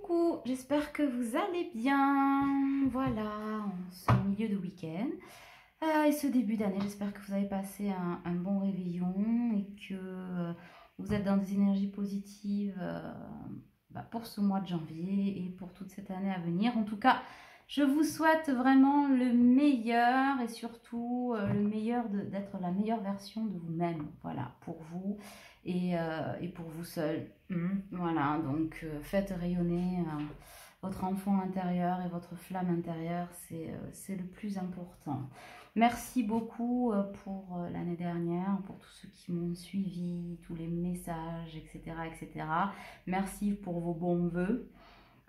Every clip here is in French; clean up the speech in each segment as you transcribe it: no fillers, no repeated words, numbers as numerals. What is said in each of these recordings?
Coucou, j'espère que vous allez bien. Voilà, on se milieu de week-end. Et ce début d'année, j'espère que vous avez passé un bon réveillon et que vous êtes dans des énergies positives pour ce mois de janvier et pour toute cette année à venir. En tout cas, je vous souhaite vraiment le meilleur et surtout le meilleur d'être la meilleure version de vous-même. Voilà, pour vous et pour vous seul. Voilà, donc faites rayonner votre enfant intérieur et votre flamme intérieure, c'est le plus important. Merci beaucoup pour l'année dernière, pour tous ceux qui m'ont suivi, tous les messages, etc., etc. Merci pour vos bons vœux.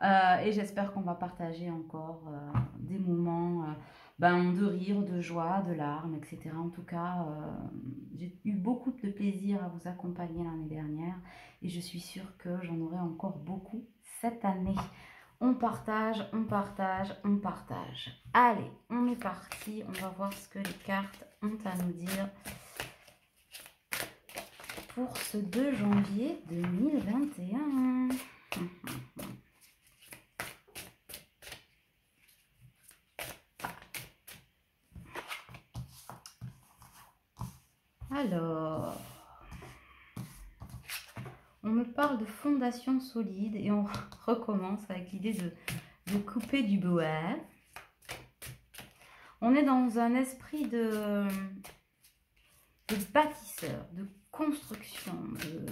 Et j'espère qu'on va partager encore des moments de rire, de joie, de larmes, etc. En tout cas, j'ai eu beaucoup de plaisir à vous accompagner l'année dernière et je suis sûre que j'en aurai encore beaucoup cette année. On partage, on partage, on partage. Allez, on est parti. On va voir ce que les cartes ont à nous dire pour ce 2 janvier 2021. Alors, on me parle de fondation solide et on recommence avec l'idée de couper du bois. On est dans un esprit de bâtisseur, de construction, de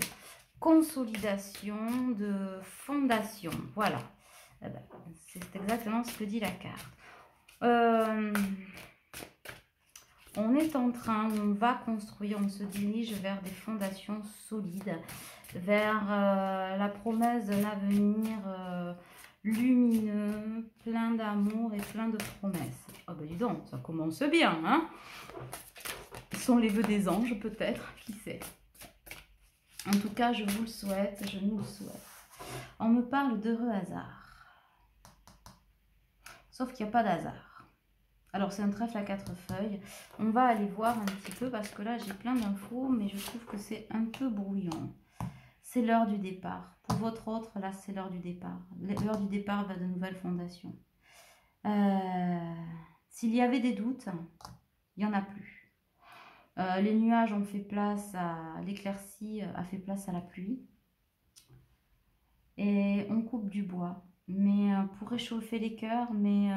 consolidation, de fondation. Voilà, c'est exactement ce que dit la carte. On est en train, on va construire, on se dirige vers des fondations solides, vers la promesse d'un avenir lumineux, plein d'amour et plein de promesses. Oh ben dis donc, ça commence bien, hein? Ce sont les vœux des anges peut-être, qui sait. En tout cas, je vous le souhaite, je nous le souhaite. On me parle d'heureux hasard. Sauf qu'il n'y a pas d'hasard. Alors, c'est un trèfle à 4 feuilles. On va aller voir un petit peu parce que là, j'ai plein d'infos, mais je trouve que c'est un peu brouillon. C'est l'heure du départ. Pour votre autre, là, c'est l'heure du départ. L'heure du départ va de nouvelles fondations. S'il y avait des doutes, il n'y en a plus. Les nuages ont fait place à l'éclaircie, a fait place à la pluie. Et on coupe du bois. Mais pour réchauffer les cœurs, mais...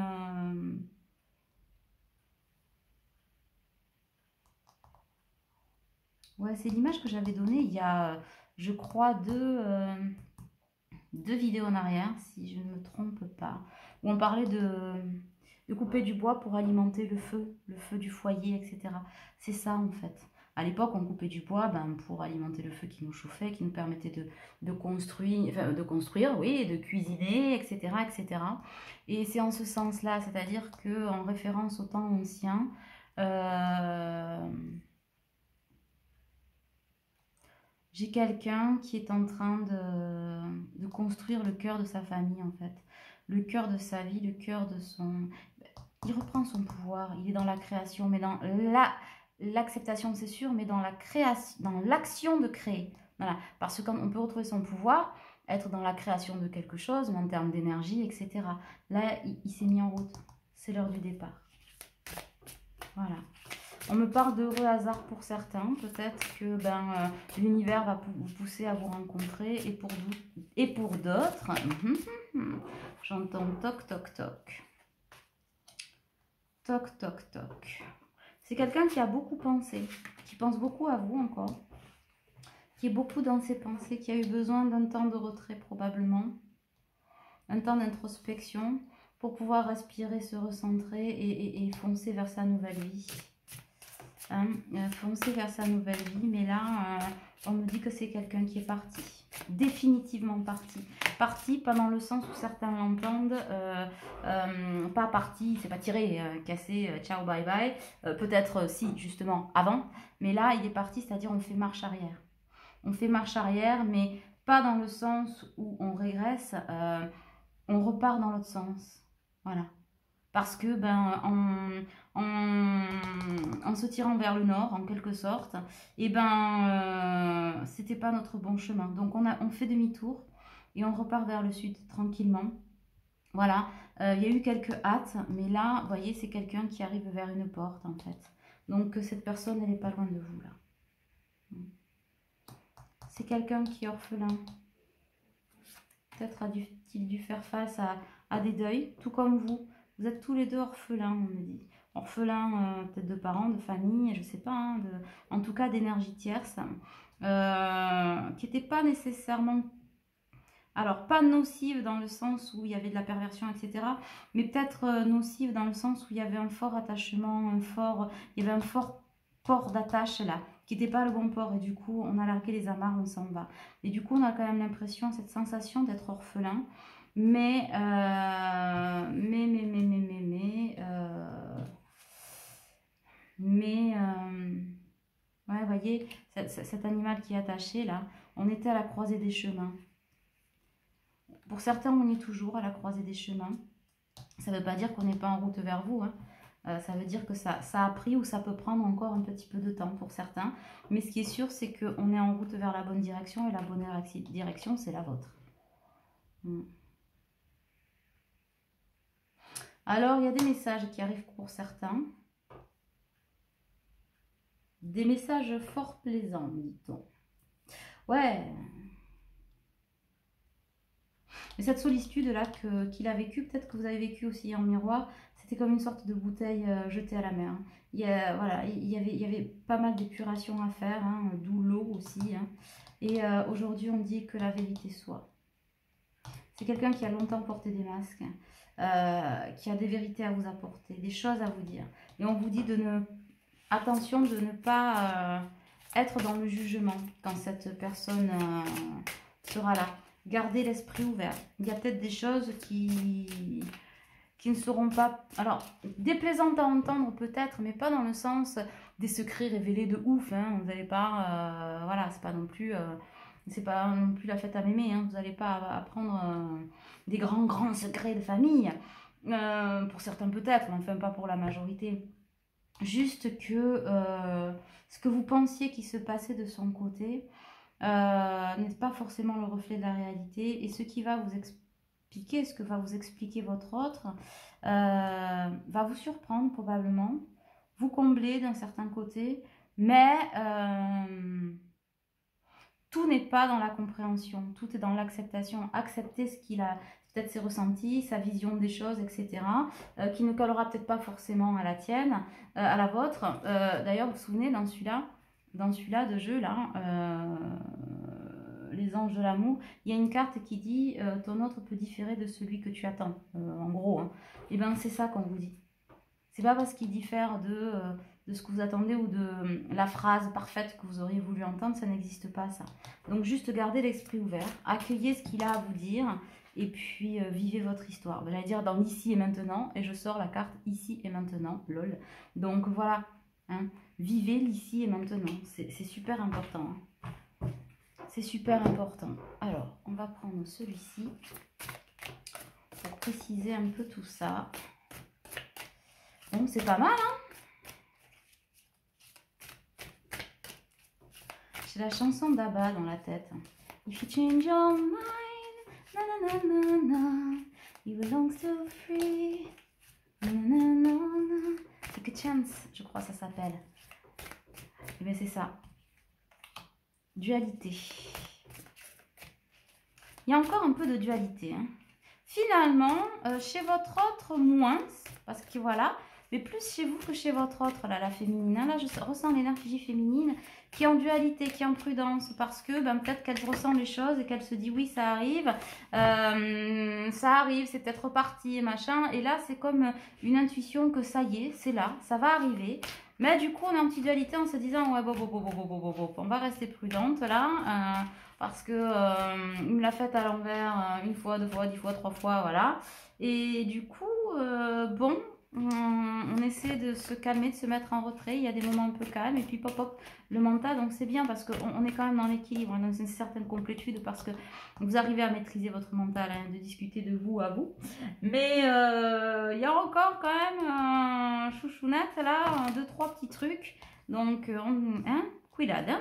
ouais, c'est l'image que j'avais donnée il y a, je crois, deux vidéos en arrière, si je ne me trompe pas, où on parlait de couper du bois pour alimenter le feu du foyer, etc. C'est ça en fait. À l'époque, on coupait du bois pour alimenter le feu qui nous chauffait, qui nous permettait de construire, oui, de cuisiner, etc., etc. Et c'est en ce sens-là, c'est-à-dire qu'en référence au temps ancien, j'ai quelqu'un qui est en train de construire le cœur de sa famille, en fait. Le cœur de sa vie, le cœur de son... Il reprend son pouvoir, il est dans la création, mais dans l'acceptation, c'est sûr, mais dans la création, dans l'action de créer. Voilà, parce qu'on peut retrouver son pouvoir, être dans la création de quelque chose, mais en termes d'énergie, etc. Là, il s'est mis en route. C'est l'heure du départ. Voilà. On me parle d'heureux hasard pour certains. Peut-être que l'univers va vous pousser à vous rencontrer. Et pour d'autres, j'entends toc, toc, toc. Toc, toc, toc. C'est quelqu'un qui a beaucoup pensé, qui pense beaucoup à vous encore, qui est beaucoup dans ses pensées, qui a eu besoin d'un temps de retrait probablement, un temps d'introspection pour pouvoir respirer, se recentrer et foncer vers sa nouvelle vie. Foncer vers sa nouvelle vie, mais là on me dit que c'est quelqu'un qui est parti, définitivement parti, pas dans le sens où certains l'entendent, pas parti, c'est pas tiré, cassé, ciao, bye bye, peut-être si justement avant, mais là il est parti, c'est-à-dire on fait marche arrière, mais pas dans le sens où on régresse, on repart dans l'autre sens, voilà. Parce que en se tirant vers le nord, en quelque sorte, et c'était pas notre bon chemin. Donc on fait demi-tour et on repart vers le sud tranquillement. Voilà, il y a eu quelques hâtes, mais là, vous voyez, c'est quelqu'un qui arrive vers une porte en fait. Donc cette personne, elle n'est pas loin de vous là. C'est quelqu'un qui est orphelin. Peut-être a-t-il dû faire face à des deuils, tout comme vous. Vous êtes tous les deux orphelins, on me dit. Orphelins peut-être de parents, de famille, je ne sais pas, hein, en tout cas d'énergie tierce, qui n'était pas nécessairement... Alors, pas nocive dans le sens où il y avait de la perversion, etc. Mais peut-être nocive dans le sens où il y avait un fort attachement, il y avait un fort port d'attache là, qui n'était pas le bon port. Et du coup, on a largué les amarres, on s'en va. Et du coup, on a quand même l'impression, cette sensation d'être orphelin. Mais, ouais, vous voyez, cet animal qui est attaché là, on était à la croisée des chemins. Pour certains, on est toujours à la croisée des chemins. Ça ne veut pas dire qu'on n'est pas en route vers vous. Hein. Ça veut dire que ça a pris ou ça peut prendre encore un petit peu de temps pour certains. Mais ce qui est sûr, c'est qu'on est en route vers la bonne direction et la bonne direction, c'est la vôtre. Alors, il y a des messages qui arrivent pour certains. Des messages fort plaisants, dit-on. Ouais. Mais cette solitude-là qu'il a vécue, peut-être que vous avez vécu aussi en miroir, c'était comme une sorte de bouteille jetée à la mer. Voilà, il y avait pas mal d'épuration à faire, hein, d'où l'eau aussi. Hein. Et aujourd'hui, on dit que la vérité soit. C'est quelqu'un qui a longtemps porté des masques, qui a des vérités à vous apporter, des choses à vous dire. Et on vous dit attention de ne pas être dans le jugement quand cette personne sera là. Gardez l'esprit ouvert. Il y a peut-être des choses qui ne seront pas... Alors, déplaisantes à entendre peut-être, mais pas dans le sens des secrets révélés de ouf. Hein. Vous n'allez pas... voilà, c'est pas non plus la fête à mémé. Hein. Vous n'allez pas apprendre des grands secrets de famille. Pour certains peut-être, mais enfin pas pour la majorité. Juste que ce que vous pensiez qui se passait de son côté... n'est pas forcément le reflet de la réalité, et ce qui va vous expliquer, ce que va vous expliquer votre autre, va vous surprendre probablement, vous combler d'un certain côté, mais tout n'est pas dans la compréhension, tout est dans l'acceptation. Accepter ce qu'il a, peut-être ses ressentis, sa vision des choses, etc., qui ne collera peut-être pas forcément à la tienne, à la vôtre. D'ailleurs, vous vous souvenez, dans celui-là de jeu, là, les anges de l'amour, il y a une carte qui dit ton autre peut différer de celui que tu attends, en gros. Hein. Et bien, c'est ça qu'on vous dit. C'est pas parce qu'il diffère de ce que vous attendez ou de la phrase parfaite que vous auriez voulu entendre, ça n'existe pas, ça. Donc, juste gardez l'esprit ouvert, accueillez ce qu'il a à vous dire, et puis vivez votre histoire. J'allais dire dans l'ici et maintenant, et je sors la carte ici et maintenant, lol. Donc, voilà. Hein. Vivez l'ici et maintenant, c'est super important. Hein. C'est super important. Alors, on va prendre celui-ci pour préciser un peu tout ça. Bon, c'est pas mal, hein? J'ai la chanson d'Abba dans la tête. If you change your mind, na na na na na, you belong so free, na na na na. Take a chance, je crois que ça s'appelle. Et bien c'est ça. Dualité. Il y a encore un peu de dualité. Hein. Finalement, chez votre autre, moins, parce que voilà, mais plus chez vous que chez votre autre, là, la féminine. Hein. Là, je ressens l'énergie féminine qui est en dualité, qui est en prudence, parce que ben, peut-être qu'elle ressent les choses et qu'elle se dit oui, ça arrive, c'est peut-être reparti, machin. Et là, c'est comme une intuition que ça y est, c'est là, ça va arriver. Mais du coup, on est en petite dualité en se disant ouais, on va rester prudente là. Parce que il me l'a faite à l'envers une fois, deux fois, 10 fois, 3 fois, voilà. Et du coup, bon, on essaie de se calmer, de se mettre en retrait. Il y a des moments un peu calmes et puis pop, pop, le mental. Donc c'est bien parce qu'on est quand même dans l'équilibre, dans une certaine complétude parce que vous arrivez à maîtriser votre mental, hein, de discuter de vous à vous. Mais il y a encore quand même un chouchounette là, 2-3 petits trucs. Donc, hein, cuidado,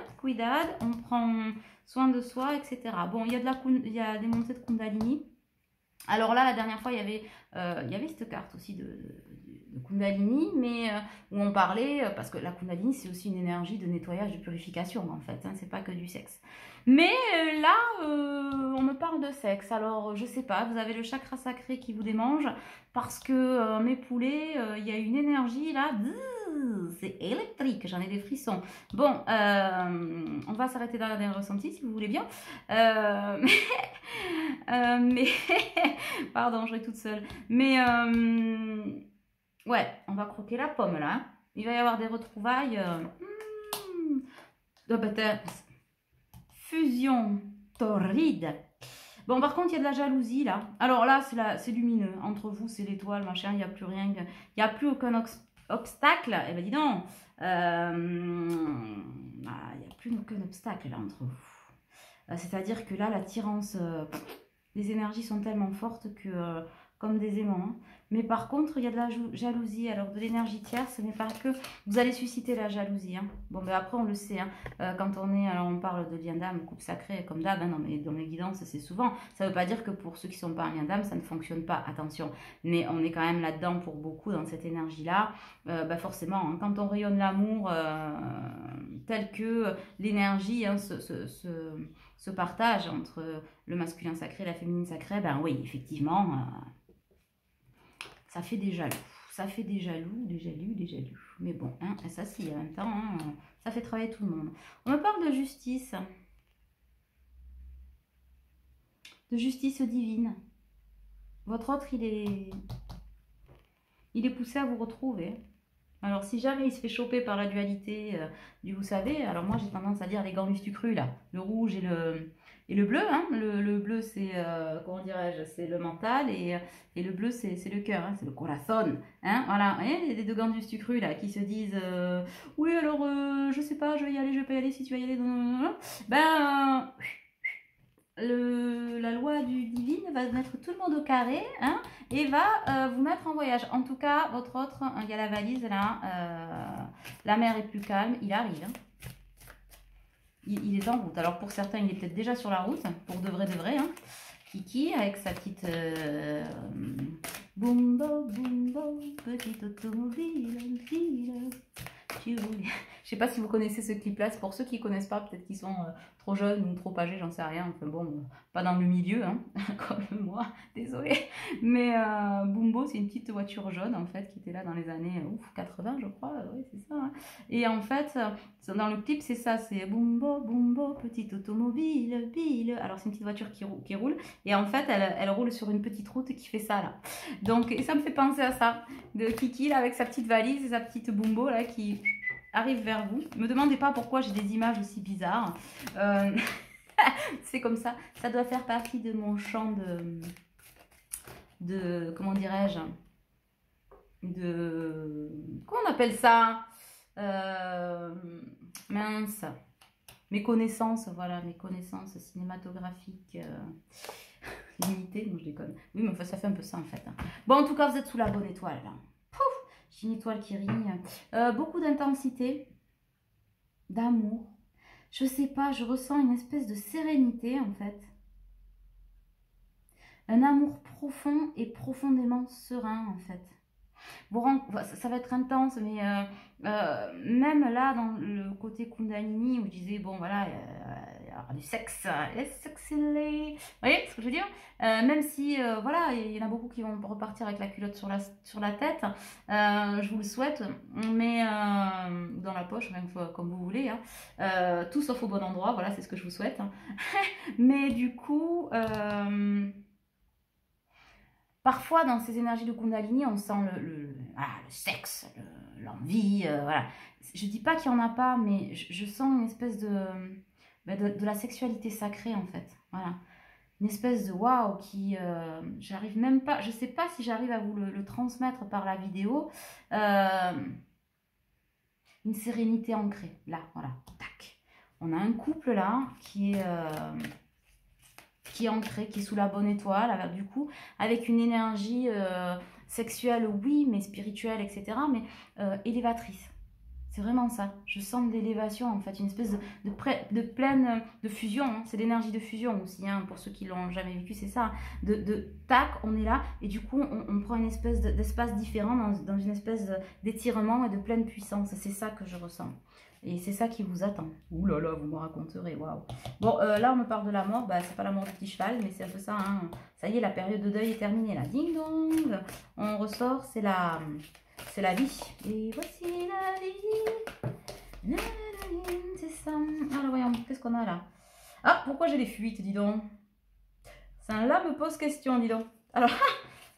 on prend soin de soi, etc. Bon, il y a des montées de Kundalini. Alors là, la dernière fois, il y avait cette carte aussi de Kundalini, mais où on parlait, parce que la Kundalini, c'est aussi une énergie de nettoyage, de purification, en fait, hein, c'est pas que du sexe. Mais là, on me parle de sexe, alors je sais pas, vous avez le chakra sacré qui vous démange, parce que mes poulets, il y a une énergie là, c'est électrique, j'en ai des frissons. Bon, on va s'arrêter dans les ressentis si vous voulez bien. Mais pardon, je ris toute seule. Mais ouais, on va croquer la pomme là. Hein. Il va y avoir des retrouvailles. Fusion torride. Bon, par contre, il y a de la jalousie là. Alors là, c'est lumineux. Entre vous, c'est l'étoile, machin, il n'y a plus rien. Il n'y a plus aucun obstacle. Eh ben dis donc. Il n'y a plus aucun obstacle là entre vous. C'est-à-dire que là, l'attirance, les énergies sont tellement fortes que, comme des aimants. Hein. Mais par contre, il y a de la jalousie. Alors, de l'énergie tierce, ce n'est pas que vous allez susciter la jalousie. Hein. Bon, ben après, on le sait. Hein. Quand alors on parle de lien d'âme, couple sacré, comme d'hab, hein, dans mes guidances, c'est souvent. Ça ne veut pas dire que pour ceux qui ne sont pas en lien d'âme, ça ne fonctionne pas. Attention. Mais on est quand même là-dedans pour beaucoup, dans cette énergie-là. Forcément, hein, quand on rayonne l'amour tel que l'énergie hein, se partage entre le masculin sacré et la féminine sacrée, ben oui, effectivement, ça fait des jaloux. Ça fait des jaloux. Mais bon, hein, ça si, en même temps, hein, ça fait travailler tout le monde. On me parle de justice. De justice divine. Votre autre, il est poussé à vous retrouver. Alors, si jamais il se fait choper par la dualité du vous savez, alors moi, j'ai tendance à dire les gants du sucru, là. Le rouge et le bleu, hein. Le bleu, c'est, comment dirais-je, c'est le mental et le bleu, c'est le cœur, hein. C'est le corazon, hein. Voilà, vous voyez, les deux gants du sucru, là, qui se disent oui, alors, je sais pas, je vais y aller, je vais pas y aller, si tu vas y aller, non. Ben, la loi divine va mettre tout le monde au carré hein, et va vous mettre en voyage. En tout cas, votre autre, il y a la valise là, la mer est plus calme, il arrive. Hein. Il est en route. Alors pour certains, il est peut-être déjà sur la route, pour de vrai. Hein. Kiki avec sa petite bumbo, petite automobile, je sais pas si vous connaissez ce clip-là. Pour ceux qui ne connaissent pas, peut-être qu'ils sont trop jeunes ou trop âgés, j'en sais rien. Enfin bon, pas dans le milieu, hein, comme moi, désolée. Mais Bumbo, c'est une petite voiture jaune, en fait, qui était là dans les années 80, je crois. Oui, c'est ça. Hein. Et en fait, dans le clip, c'est ça. C'est Bumbo, petite automobile, pile. Alors, c'est une petite voiture qui roule. Et en fait, elle roule sur une petite route qui fait ça, là. Donc, et ça me fait penser à ça. De Kiki, là, avec sa petite valise et sa petite Bumbo, là, qui arrive vers vous. Ne me demandez pas pourquoi j'ai des images aussi bizarres. C'est comme ça. Ça doit faire partie de mon champ de comment dirais-je, comment on appelle ça, mince, mes connaissances, voilà, mes connaissances cinématographiques limitées. Non, je déconne. Oui, mais enfin, ça fait un peu ça en fait. Hein. Bon, en tout cas, vous êtes sous la bonne étoile là. J'ai une étoile qui rigne. Beaucoup d'intensité, d'amour. Je sais pas, je ressens une espèce de sérénité en fait. Un amour profond et profondément serein en fait. Bon, ça va être intense, mais même là, dans le côté Kundalini, où je disais, bon voilà, du sexe, les sexy, vous voyez ce que je veux dire même si, voilà, il y en a beaucoup qui vont repartir avec la culotte sur la tête, je vous le souhaite, mais dans la poche, même comme vous voulez, hein, tout sauf au bon endroit, voilà, c'est ce que je vous souhaite. Hein. Mais du coup... Parfois, dans ces énergies de Kundalini, on sent le sexe, l'envie, voilà. Je dis pas qu'il n'y en a pas, mais je sens une espèce de la sexualité sacrée, en fait. Voilà. Une espèce de waouh qui... j'arrive même pas... Je sais pas si j'arrive à vous le transmettre par la vidéo. Une sérénité ancrée, là, voilà. Tac. On a un couple, là, qui est ancré, qui est sous la bonne étoile, du coup, avec une énergie sexuelle, oui, mais spirituelle, etc., mais élévatrice. C'est vraiment ça. Je sens de l'élévation, en fait, une espèce de pleine de fusion. Hein. C'est l'énergie de fusion aussi, hein, pour ceux qui l'ont jamais vécu, c'est ça. Tac, on est là, et du coup, on prend une espèce d'espace différent dans une espèce d'étirement et de pleine puissance. C'est ça que je ressens. Et c'est ça qui vous attend. Ouh là là, vous me raconterez, waouh. Bon, là, on me parle de la mort. Bah, c'est pas la mort du petit cheval, mais c'est un peu ça. Hein. Ça y est, la période de deuil est terminée, là. Ding dong. On ressort, c'est la vie. Et voici la vie. C'est ça. Alors, voyons, qu'est-ce qu'on a là? Ah, pourquoi j'ai les fuites, dis donc? Ça, là, me pose question, dis donc. Alors,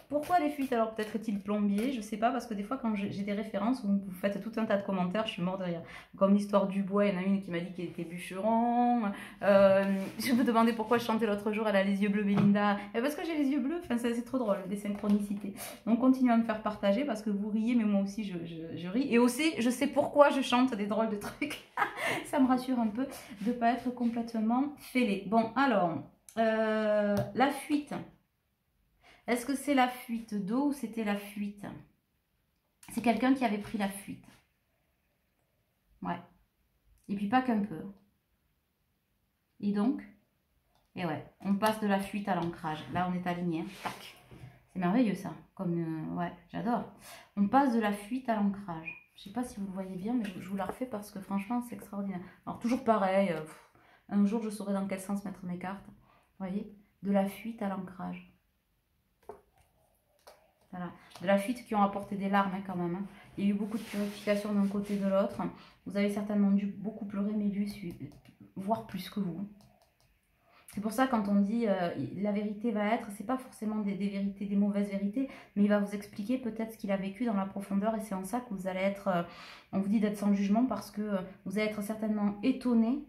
pourquoi les fuites? Alors, peut-être est-il plombier, je sais pas, parce que des fois, quand j'ai des références, vous faites tout un tas de commentaires, je suis morte de rire. Comme l'histoire du bois, il y en a une qui m'a dit qu'elle était bûcheron. Je me demandais pourquoi je chantais l'autre jour, elle a les yeux bleus, Belinda. Et parce que j'ai les yeux bleus, enfin, c'est trop drôle, des synchronicités. Donc, continuez à me faire partager, parce que vous riez, mais moi aussi, je ris. Et aussi, je sais pourquoi je chante des drôles de trucs. Ça me rassure un peu de ne pas être complètement fêlée. Bon, alors, la fuite. Est-ce que c'est la fuite d'eau ou c'était la fuite? C'est quelqu'un qui avait pris la fuite. Ouais. Et puis pas qu'un peu. Et donc, et ouais, on passe de la fuite à l'ancrage. Là, on est aligné. Hein. Tac. C'est merveilleux ça. Comme, ouais, j'adore. On passe de la fuite à l'ancrage. Je sais pas si vous le voyez bien, mais je vous la refais parce que franchement, c'est extraordinaire. Alors, toujours pareil. Un jour, je saurai dans quel sens mettre mes cartes. Vous voyez? De la fuite à l'ancrage. Voilà. De la fuite qui ont apporté des larmes hein, quand même. Hein. Il y a eu beaucoup de purification d'un côté et de l'autre. Vous avez certainement dû beaucoup pleurer, mais lui, voire plus que vous. C'est pour ça quand on dit la vérité va être, c'est pas forcément des vérités, des mauvaises vérités, mais il va vous expliquer peut-être ce qu'il a vécu dans la profondeur et c'est en ça que vous allez être, on vous dit d'être sans jugement parce que vous allez être certainement étonné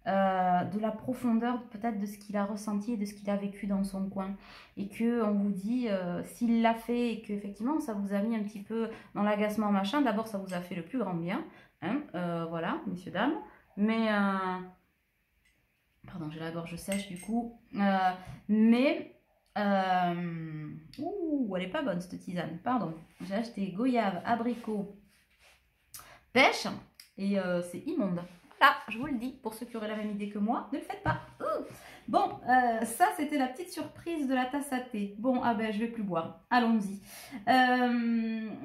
de la profondeur peut-être de ce qu'il a ressenti et de ce qu'il a vécu dans son coin et que on vous dit s'il l'a fait et qu'effectivement ça vous a mis un petit peu dans l'agacement machin, d'abord ça vous a fait le plus grand bien hein, voilà messieurs dames, mais pardon j'ai la gorge sèche du coup mais ouh elle est pas bonne cette tisane, pardon, j'ai acheté goyave, abricot, pêche et c'est immonde. Là, je vous le dis, pour ceux qui auraient la même idée que moi, ne le faites pas. Bon, ça, c'était la petite surprise de la tasse à thé. Bon, ah ben, je vais plus boire. Allons-y.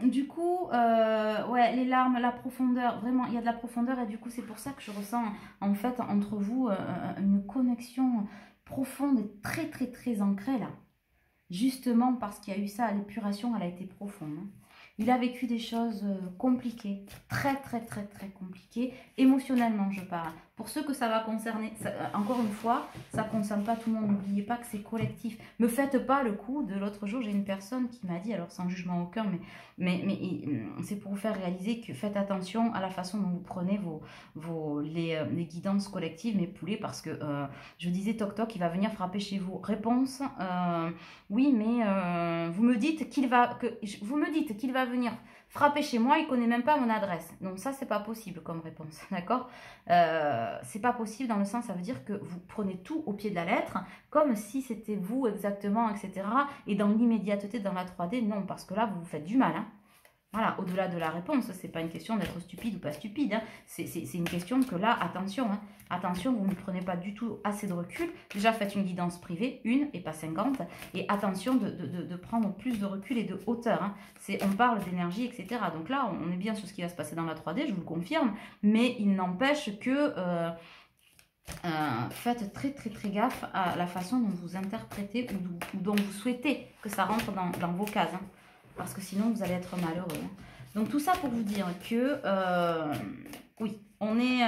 Du coup, ouais, les larmes, la profondeur, vraiment, il y a de la profondeur et du coup, c'est pour ça que je ressens, en fait, entre vous, une connexion profonde et très, très, très ancrée, là. Justement, parce qu'il y a eu ça, l'épuration, elle a été profonde. Hein. Il a vécu des choses compliquées, très très très très compliquées, émotionnellement je parle. Pour ceux que ça va concerner, ça, encore une fois, ça ne concerne pas tout le monde, n'oubliez pas que c'est collectif. Me faites pas le coup de l'autre jour, j'ai une personne qui m'a dit, alors sans jugement aucun, mais c'est pour vous faire réaliser que faites attention à la façon dont vous prenez les guidances collectives, mes poulets, parce que je disais toc toc, il va venir frapper chez vous. Réponse, oui, mais vous me dites qu'il va venir frapper chez moi, il ne connaît même pas mon adresse. Donc ça, c'est pas possible comme réponse, d'accord? C'est pas possible dans le sens, ça veut dire que vous prenez tout au pied de la lettre, comme si c'était vous exactement, etc. Et dans l'immédiateté, dans la 3D, non, parce que là, vous vous faites du mal, hein. Voilà, au-delà de la réponse, c'est pas une question d'être stupide ou pas stupide, hein. C'est une question que là, attention, hein, attention, vous ne prenez pas du tout assez de recul. Déjà, faites une guidance privée, une et pas 50, et attention de prendre plus de recul et de hauteur. Hein. On parle d'énergie, etc. Donc là, on est bien sur ce qui va se passer dans la 3D, je vous le confirme, mais il n'empêche que... faites très très très gaffe à la façon dont vous interprétez ou dont vous souhaitez que ça rentre dans vos cases. Hein. Parce que sinon vous allez être malheureux. Hein. Donc tout ça pour vous dire que oui, on est...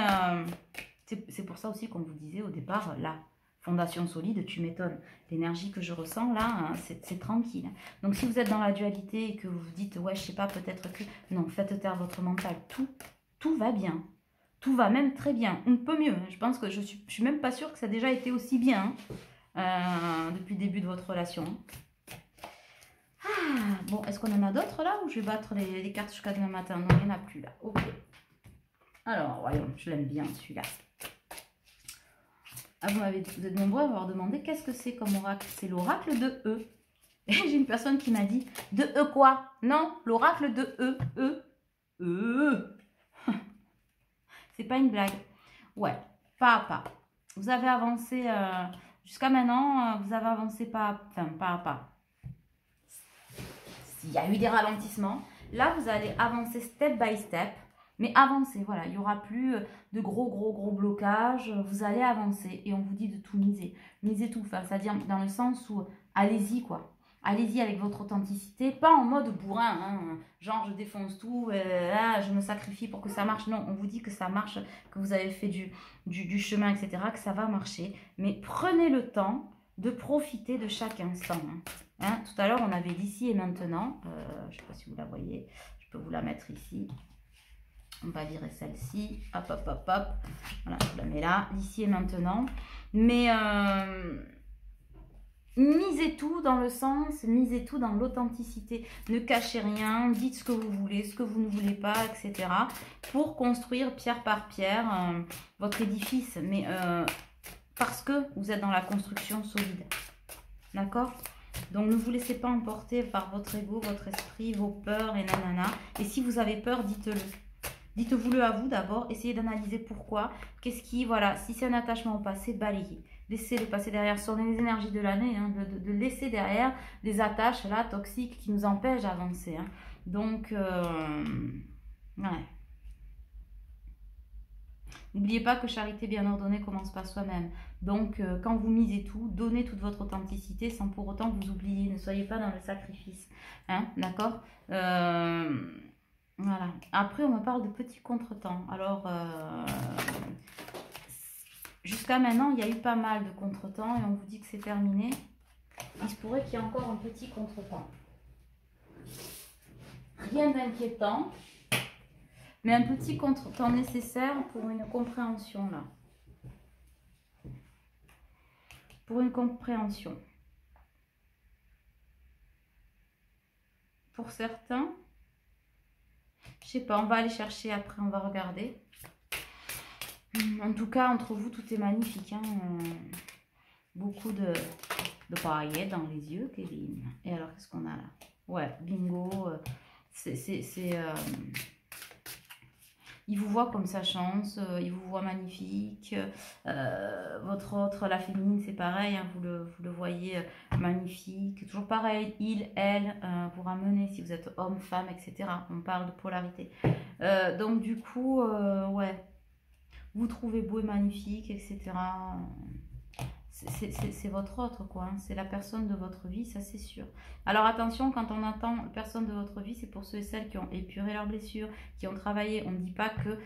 c'est pour ça aussi qu'on vous disait au départ, la fondation solide, tu m'étonnes. L'énergie que je ressens là, hein, c'est tranquille. Donc si vous êtes dans la dualité et que vous vous dites, ouais je sais pas, peut-être que... Non, faites taire votre mental, tout va bien. Tout va même très bien, on peut mieux. Je pense que je suis même pas sûre que ça a déjà été aussi bien hein, depuis le début de votre relation. Ah, bon, est-ce qu'on en a d'autres là ou je vais battre les cartes jusqu'à demain matin? Non, il n'y en a plus là. Ok. Alors, voyons, je l'aime bien celui-là. Ah, vous êtes nombreux à m'avoir demandé qu'est-ce que c'est comme oracle. C'est l'oracle de E. J'ai une personne qui m'a dit de E quoi? Non, l'oracle de E. C'est pas une blague. Ouais, pas à pas. Vous avez avancé, jusqu'à maintenant, vous avez avancé pas à pas. S'il y a eu des ralentissements, là, vous allez avancer step by step. Mais avancez, voilà, il n'y aura plus de gros blocages. Vous allez avancer et on vous dit de tout miser. Misez tout, enfin, c'est-à-dire dans le sens où allez-y, quoi. Allez-y avec votre authenticité, pas en mode bourrin, hein, genre je défonce tout, je me sacrifie pour que ça marche. Non, on vous dit que ça marche, que vous avez fait du chemin, etc., que ça va marcher. Mais prenez le temps de profiter de chaque instant. Hein. Tout à l'heure, on avait l'ici et maintenant. Je ne sais pas si vous la voyez, je peux vous la mettre ici. On va virer celle-ci. Hop, hop, hop, hop. Voilà, je la mets là, l'ici et maintenant. Mais... misez tout dans le sens, misez tout dans l'authenticité. Ne cachez rien, dites ce que vous voulez, ce que vous ne voulez pas, etc. Pour construire pierre par pierre votre édifice. Mais parce que vous êtes dans la construction solide. D'accord? Donc ne vous laissez pas emporter par votre ego, votre esprit, vos peurs et nanana. Et si vous avez peur, dites-le. Dites-vous-le à vous d'abord. Essayez d'analyser pourquoi. Qu'est-ce qui, voilà, si c'est un attachement au passé, balayez. Laissez le passé derrière, sur les énergies de l'année, hein, de laisser derrière des attaches là toxiques qui nous empêchent d'avancer. Hein. Donc, ouais. N'oubliez pas que charité bien ordonnée commence par soi-même. Donc, quand vous misez tout, donnez toute votre authenticité sans pour autant vous oublier. Ne soyez pas dans le sacrifice. Hein, d'accord voilà. Après, on me parle de petits contretemps. Alors... jusqu'à maintenant, il y a eu pas mal de contretemps et on vous dit que c'est terminé. Il se pourrait qu'il y ait encore un petit contretemps. Rien d'inquiétant, mais un petit contretemps nécessaire pour une compréhension là. Pour une compréhension. Pour certains, je sais pas, on va aller chercher après, on va regarder. En tout cas, entre vous, tout est magnifique. Hein. Beaucoup de paillettes dans les yeux, Kevin. Et alors, qu'est-ce qu'on a là? Ouais, bingo. Il vous voit comme sa chance, il vous voit magnifique. Votre autre, la féminine, c'est pareil, hein, vous le voyez magnifique. Toujours pareil, il, elle, vous ramenez si vous êtes homme, femme, etc. On parle de polarité. Donc, du coup, ouais. Vous trouvez beau et magnifique, etc. C'est votre autre, quoi. Hein. C'est la personne de votre vie, ça c'est sûr. Alors attention, quand on entend personne de votre vie, c'est pour ceux et celles qui ont épuré leurs blessures, qui ont travaillé. On ne dit pas que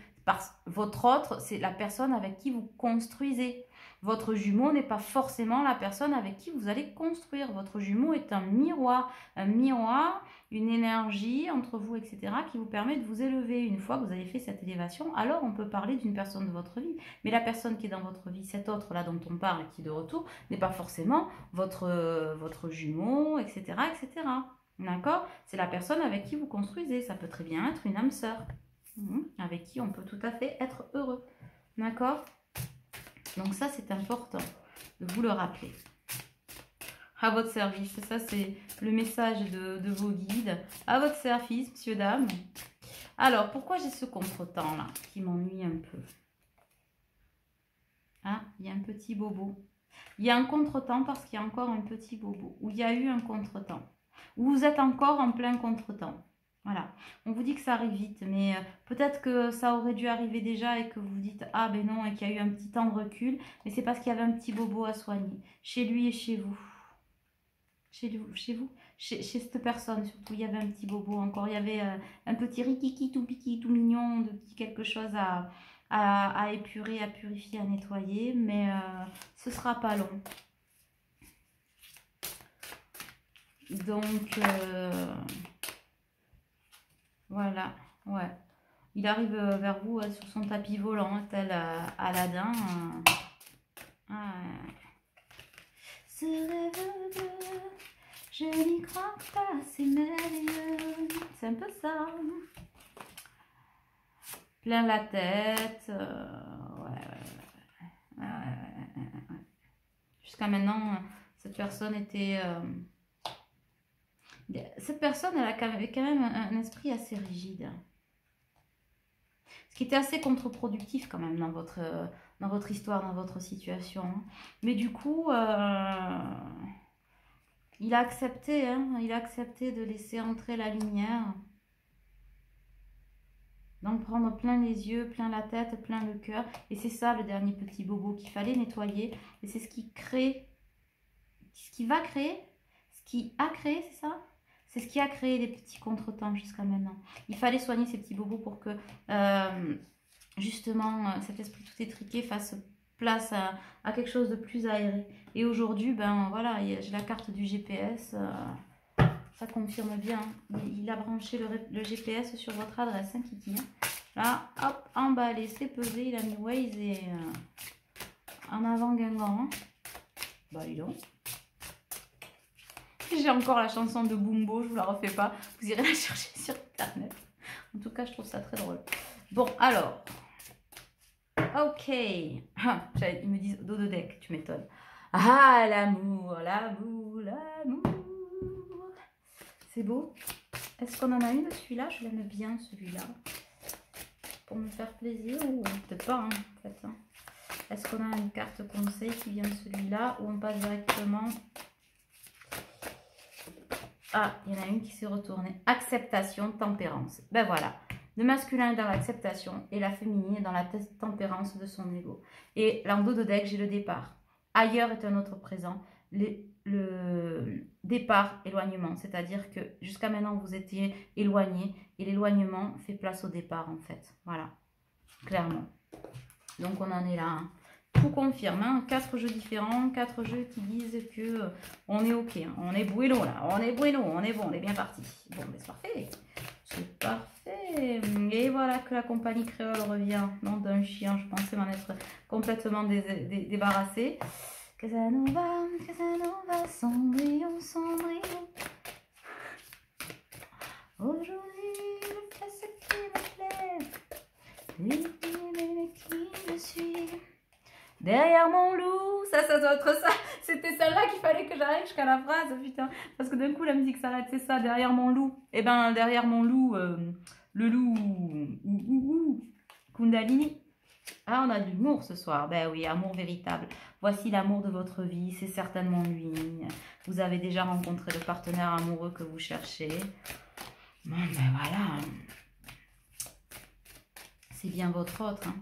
votre autre, c'est la personne avec qui vous construisez. Votre jumeau n'est pas forcément la personne avec qui vous allez construire. Votre jumeau est un miroir, une énergie entre vous, etc., qui vous permet de vous élever. Une fois que vous avez fait cette élévation, alors on peut parler d'une personne de votre vie. Mais la personne qui est dans votre vie, cette autre-là dont on parle, qui est de retour, n'est pas forcément votre jumeau, etc., etc. D'accord? C'est la personne avec qui vous construisez. Ça peut très bien être une âme sœur, avec qui on peut tout à fait être heureux. D'accord? Donc ça, c'est important de vous le rappeler. À votre service. Ça, c'est le message de vos guides. À votre service, messieurs, dames. Alors, pourquoi j'ai ce contretemps là qui m'ennuie un peu? Ah, il y a un petit bobo. Il y a un contretemps parce qu'il y a encore un petit bobo. Ou il y a eu un contretemps. Ou vous êtes encore en plein contretemps. Voilà. On vous dit que ça arrive vite, mais peut-être que ça aurait dû arriver déjà et que vous vous dites « Ah ben non » et qu'il y a eu un petit temps de recul. Mais c'est parce qu'il y avait un petit bobo à soigner. Chez lui et chez vous. Chez cette personne surtout, il y avait un petit bobo encore. Il y avait un petit rikiki tout piqui, tout mignon, de petit quelque chose à épurer, à purifier, à nettoyer. Mais ce sera pas long. Donc... voilà, ouais. Il arrive vers vous sur son tapis volant, tel Aladdin. Ce rêve de... Je n'y crois pas, c'est merveilleux. C'est un peu ça. Plein la tête. Ouais. Jusqu'à maintenant, cette personne était... Cette personne, elle avait quand même un esprit assez rigide. Ce qui était assez contre-productif quand même dans votre histoire, dans votre situation. Hein. Mais du coup, il a accepté, hein, il a accepté de laisser entrer la lumière. Donc prendre plein les yeux, plein la tête, plein le cœur. Et c'est ça le dernier petit bobo qu'il fallait nettoyer. Et c'est ce qui crée, ce qui va créer, ce qui a créé, c'est ça? C'est ce qui a créé les petits contretemps jusqu'à maintenant. Il fallait soigner ces petits bobos pour que justement cet esprit tout étriqué fasse place à quelque chose de plus aéré. Et aujourd'hui, ben voilà, j'ai la carte du GPS. Ça confirme bien. Il a branché le GPS sur votre adresse, hein, Kiki. Là, hop, emballé, c'est pesé. Il a mis Waze et en avant Guingamp. Hein. Bah, dis donc. J'ai encore la chanson de Bumbo, je vous la refais pas. Vous irez la chercher sur internet. En tout cas, je trouve ça très drôle. Bon, alors. Ok. Ah, ils me disent Dododec, tu m'étonnes. Ah, l'amour, l'amour, l'amour. C'est beau. Est-ce qu'on en a une de celui-là? Je l'aime bien, celui-là. Pour me faire plaisir ou peut-être pas, hein, en fait. Hein. Est-ce qu'on a une carte conseil qui vient de celui-là ou on passe directement... Ah, il y en a une qui s'est retournée. Acceptation, tempérance. Ben voilà. Le masculin est dans l'acceptation et la féminine est dans la tempérance de son ego. Et là, en dos de deck, j'ai le départ. Ailleurs est un autre présent. Le départ, éloignement. C'est-à-dire que jusqu'à maintenant, vous étiez éloigné et l'éloignement fait place au départ, en fait. Voilà. Clairement. Donc, on en est là. Hein. Tout confirme, hein. 4 jeux différents, 4 jeux qui disent que on est ok, hein. On est bueno là, on est bueno, on est bon, on est bien parti. Bon, mais c'est parfait, c'est parfait. Et voilà que la compagnie créole revient, nom d'un chien, je pensais m'en être complètement débarrassée. Casanova, Casanova, Cendrillon, Cendrillon. Aujourd'hui, je fais ce qui me plaît, et qui me suit. Derrière mon loup, ça doit être ça. C'était celle-là qu'il fallait que j'arrive jusqu'à la phrase, putain. Parce que d'un coup, la musique s'arrête, c'est ça, derrière mon loup. Eh ben, derrière mon loup, le loup, Kundalini. Ah, on a de l'humour ce soir. Ben oui, amour véritable. Voici l'amour de votre vie, c'est certainement lui. Vous avez déjà rencontré le partenaire amoureux que vous cherchez. Bon, ben voilà. C'est bien votre autre, hein.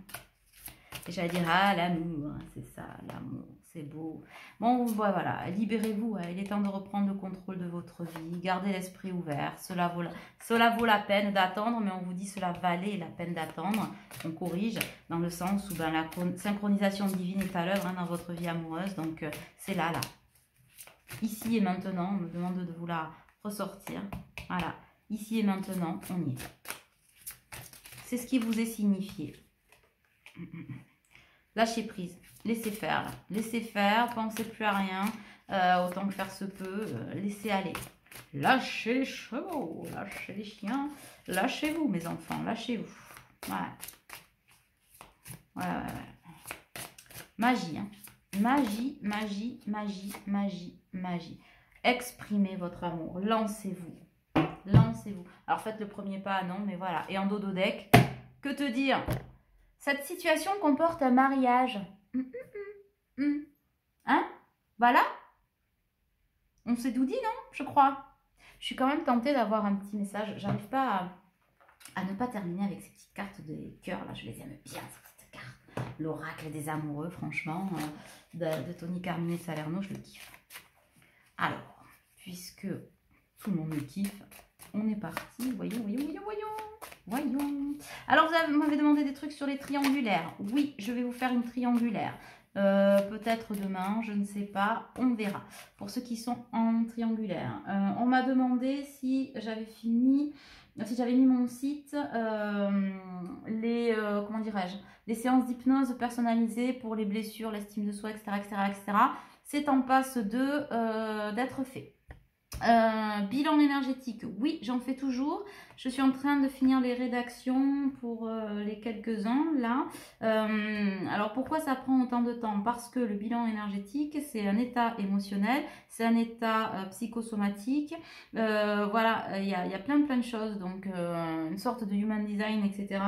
Et j'allais dire, ah, l'amour, c'est ça, l'amour, c'est beau. Bon, voilà, libérez-vous, hein, il est temps de reprendre le contrôle de votre vie, gardez l'esprit ouvert, cela vaut la peine d'attendre, mais on vous dit cela valait la peine d'attendre. On corrige dans le sens où ben, la synchronisation divine est à l'œuvre hein, dans votre vie amoureuse, donc c'est là. Ici et maintenant, on me demande de vous la ressortir. Voilà, ici et maintenant, on y est. C'est ce qui vous est signifié. Lâchez prise, laissez faire, pensez plus à rien, autant que faire se peut, laissez aller. Lâchez les chevaux, lâchez les chiens, lâchez-vous mes enfants, lâchez-vous. Voilà. Ouais. Magie, hein. Magie, magie, magie, magie, magie. Exprimez votre amour, lancez-vous. Lancez-vous. Alors faites le premier pas, non, mais voilà. Et en dodo deck, que te dire ? Cette situation comporte un mariage. Hein? Voilà? On s'est tout dit, non? Je crois. Je suis quand même tentée d'avoir un petit message. J'arrive pas à ne pas terminer avec ces petites cartes des cœurs. Là, je les aime bien, ces petites cartes. L'oracle des amoureux, franchement, de Tony Carmine Salerno, je le kiffe. Alors, puisque tout le monde le kiffe, on est parti. Voyons. Alors, vous m'avez demandé des trucs sur les triangulaires. Oui, je vais vous faire une triangulaire. Peut-être demain, je ne sais pas. On verra. Pour ceux qui sont en triangulaire. On m'a demandé si j'avais fini, si j'avais mis mon site, comment dirais-je, les séances d'hypnose personnalisées pour les blessures, l'estime de soi, etc. C'est en passe d'être fait. Bilan énergétique, oui, j'en fais toujours. Je suis en train de finir les rédactions pour les quelques-uns là. Alors pourquoi ça prend autant de temps? Parce que le bilan énergétique, c'est un état émotionnel, c'est un état psychosomatique. Voilà, il y a plein de choses. Donc une sorte de human design, etc.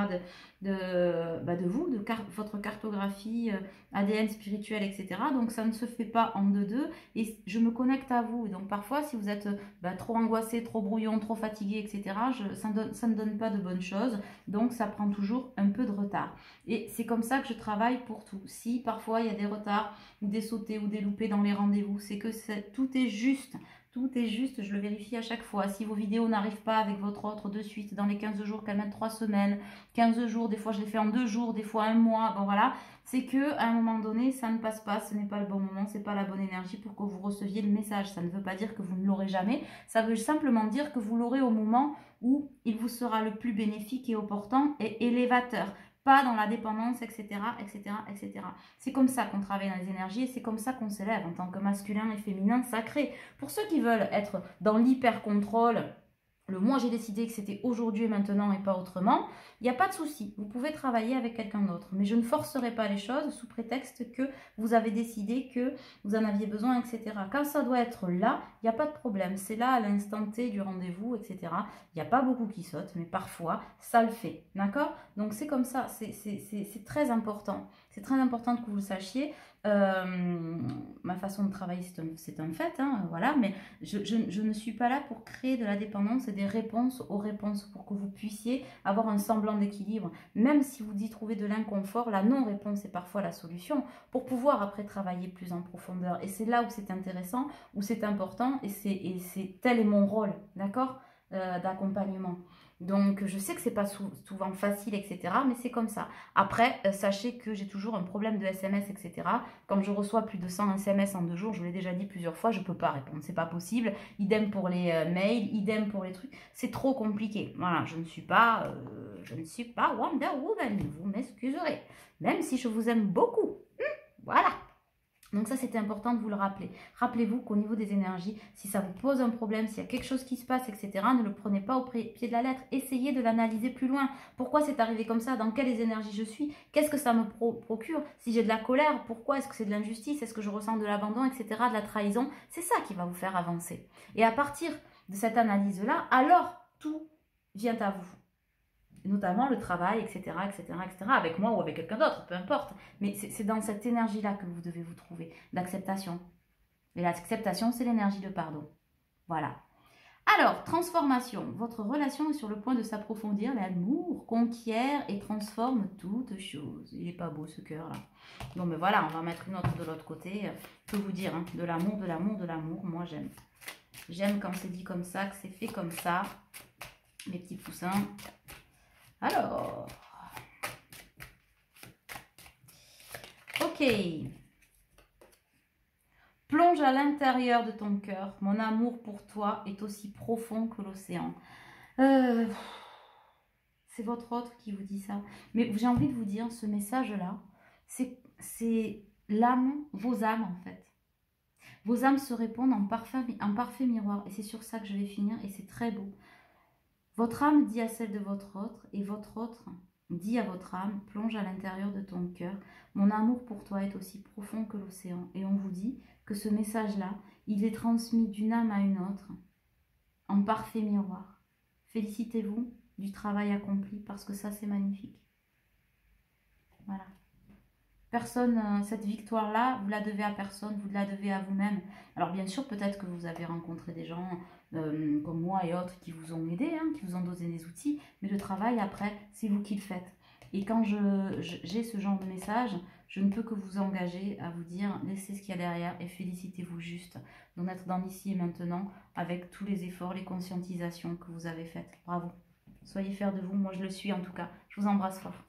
De vous, votre cartographie ADN spirituelle, etc. Donc ça ne se fait pas en deux et je me connecte à vous. Donc parfois, si vous êtes trop angoissé, trop brouillon, trop fatigué, etc., ça ne donne pas de bonnes choses. Donc ça prend toujours un peu de retard. Et c'est comme ça que je travaille pour tout. Si parfois il y a des retards ou des sautés ou des loupés dans les rendez-vous, c'est que tout est juste. Tout est juste, je le vérifie à chaque fois. Si vos vidéos n'arrivent pas avec votre autre de suite dans les 15 jours, qu'elles mettent 3 semaines, 15 jours, des fois je les fais en 2 jours, des fois un mois, bon voilà, c'est que à un moment donné, ça ne passe pas, ce n'est pas le bon moment, c'est pas la bonne énergie pour que vous receviez le message. Ça ne veut pas dire que vous ne l'aurez jamais, ça veut simplement dire que vous l'aurez au moment où il vous sera le plus bénéfique et opportun et élévateur. Pas dans la dépendance, etc., etc., etc. C'est comme ça qu'on travaille dans les énergies et c'est comme ça qu'on s'élève en tant que masculin et féminin sacré. Pour ceux qui veulent être dans l'hyper-contrôle, le moi j'ai décidé que c'était aujourd'hui et maintenant et pas autrement, il n'y a pas de souci, vous pouvez travailler avec quelqu'un d'autre, mais je ne forcerai pas les choses sous prétexte que vous avez décidé que vous en aviez besoin, etc. Quand ça doit être là, il n'y a pas de problème, c'est là à l'instant T du rendez-vous, etc. Il n'y a pas beaucoup qui sautent, mais parfois ça le fait, d'accord? Donc c'est comme ça, c'est très important, c'est très important que vous le sachiez. Ma façon de travailler, c'est un fait, hein, voilà, mais je ne suis pas là pour créer de la dépendance et des réponses aux réponses pour que vous puissiez avoir un semblant d'équilibre. Même si vous y trouvez de l'inconfort, la non-réponse est parfois la solution pour pouvoir après travailler plus en profondeur. Et c'est là où c'est intéressant, où c'est important et tel est mon rôle, d'accord, d'accompagnement. Donc, je sais que c'est pas souvent facile, etc. Mais c'est comme ça. Après, sachez que j'ai toujours un problème de SMS, etc. Quand je reçois plus de 100 SMS en 2 jours, je vous l'ai déjà dit plusieurs fois, je peux pas répondre. C'est pas possible. Idem pour les mails, idem pour les trucs. C'est trop compliqué. Voilà, je ne suis pas Wonder Woman. Vous m'excuserez. Même si je vous aime beaucoup. Voilà. Donc ça, c'était important de vous le rappeler. Rappelez-vous qu'au niveau des énergies, si ça vous pose un problème, s'il y a quelque chose qui se passe, etc., ne le prenez pas au pied de la lettre. Essayez de l'analyser plus loin. Pourquoi c'est arrivé comme ça? Dans quelles énergies je suis? Qu'est-ce que ça me procure? Si j'ai de la colère, pourquoi? Est-ce que c'est de l'injustice? Est-ce que je ressens de l'abandon, etc., de la trahison? C'est ça qui va vous faire avancer. Et à partir de cette analyse-là, alors tout vient à vous. Notamment le travail, etc., etc., etc., avec moi ou avec quelqu'un d'autre, peu importe. Mais c'est dans cette énergie-là que vous devez vous trouver, l'acceptation. Et l'acceptation, c'est l'énergie de pardon. Voilà. Alors, transformation. Votre relation est sur le point de s'approfondir. L'amour conquiert et transforme toute chose. Il n'est pas beau ce cœur-là. Bon, mais voilà, on va mettre une autre de l'autre côté. Je peux vous dire, hein, de l'amour, de l'amour, de l'amour. Moi, j'aime. J'aime quand c'est dit comme ça, que c'est fait comme ça. Mes petits poussins. Alors, ok. Plonge à l'intérieur de ton cœur. Mon amour pour toi est aussi profond que l'océan. C'est votre autre qui vous dit ça. Mais j'ai envie de vous dire, ce message-là, c'est l'âme, vos âmes en fait. Vos âmes se répondent en parfait miroir. Et c'est sur ça que je vais finir et c'est très beau. Votre âme dit à celle de votre autre et votre autre dit à votre âme, plonge à l'intérieur de ton cœur. Mon amour pour toi est aussi profond que l'océan. Et on vous dit que ce message-là, il est transmis d'une âme à une autre en parfait miroir. Félicitez-vous du travail accompli parce que ça, c'est magnifique. Voilà. Personne, cette victoire-là, vous la devez à personne, vous la devez à vous-même. Alors bien sûr, peut-être que vous avez rencontré des gens comme moi et autres qui vous ont aidé, hein, qui vous ont donné des outils, mais le travail après, c'est vous qui le faites. Et quand j'ai ce genre de message, je ne peux que vous engager à vous dire, laissez ce qu'il y a derrière et félicitez-vous juste d'en être dans l'ici et maintenant avec tous les efforts, les conscientisations que vous avez faites. Bravo. Soyez fiers de vous, moi je le suis en tout cas. Je vous embrasse fort.